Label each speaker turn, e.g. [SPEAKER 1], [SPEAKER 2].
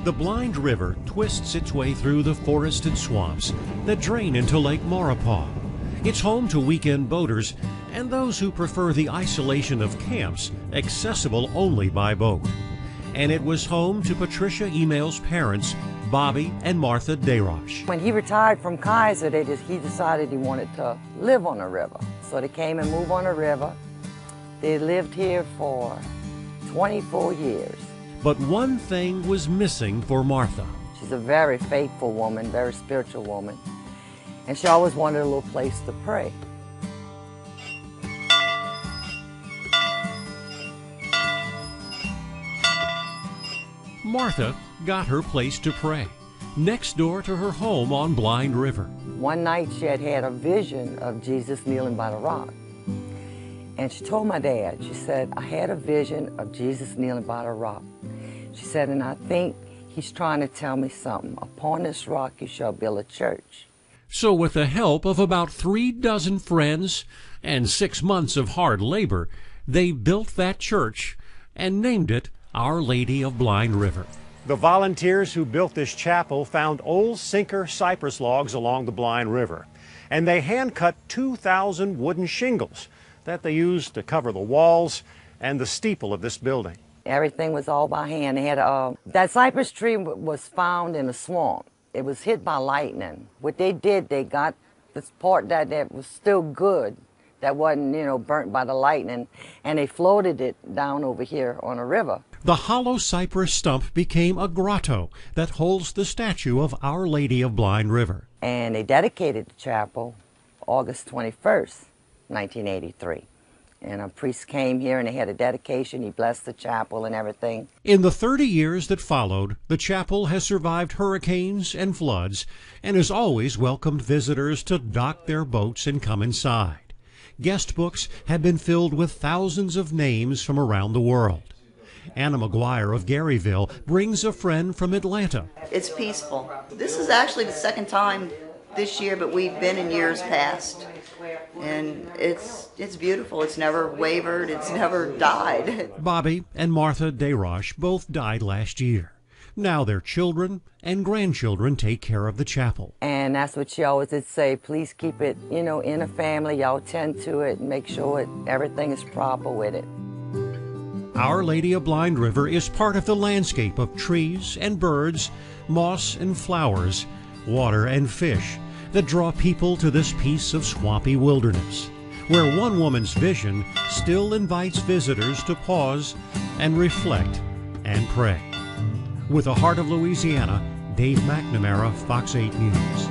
[SPEAKER 1] The Blind River twists its way through the forested swamps that drain into Lake Maurepas. It's home to weekend boaters and those who prefer the isolation of camps accessible only by boat. And it was home to Patricia Hymel's parents, Bobby and Martha Deroche.
[SPEAKER 2] When he retired from Kaiser, he decided he wanted to live on the river. So they came and moved on the river. They lived here for 24 years.
[SPEAKER 1] But one thing was missing for Martha.
[SPEAKER 2] She's a very faithful woman, very spiritual woman. And she always wanted a little place to pray.
[SPEAKER 1] Martha got her place to pray, next door to her home on Blind River.
[SPEAKER 2] One night she had a vision of Jesus kneeling by the rock. And she told my dad, she said, I had a vision of Jesus kneeling by the rock. She said, and I think he's trying to tell me something. Upon this rock you shall build a church.
[SPEAKER 1] So with the help of about 36 friends and 6 months of hard labor, they built that church and named it Our Lady of Blind River.
[SPEAKER 3] The volunteers who built this chapel found old sinker cypress logs along the Blind River, and they hand-cut 2,000 wooden shingles that they used to cover the walls and the steeple of this building.
[SPEAKER 2] Everything was all by hand. They had that cypress tree was found in a swamp. It was hit by lightning. What they did, they got this part that was still good, that wasn't, burnt by the lightning, and they floated it down over here on a river.
[SPEAKER 1] The hollow cypress stump became a grotto that holds the statue of Our Lady of Blind River.
[SPEAKER 2] And they dedicated the chapel August 21st, 1983. And a priest came here and they had a dedication. He blessed the chapel and everything.
[SPEAKER 1] In the 30 years that followed, the chapel has survived hurricanes and floods and has always welcomed visitors to dock their boats and come inside. Guest books have been filled with thousands of names from around the world. Anna McGuire of Garyville brings a friend from Atlanta.
[SPEAKER 4] It's peaceful. This is actually the second time this year, but we've been in years past. And it's beautiful. It's never wavered. It's never died.
[SPEAKER 1] Bobby and Martha Deroche both died last year. Now their children and grandchildren take care of the chapel.
[SPEAKER 2] And that's what she always did say, please keep it, in a family. Y'all tend to it and make sure everything is proper with it.
[SPEAKER 1] Our Lady of Blind River is part of the landscape of trees and birds, moss and flowers, water and fish that draw people to this piece of swampy wilderness, where one woman's vision still invites visitors to pause and reflect and pray. With the Heart of Louisiana, Dave McNamara, Fox 8 News.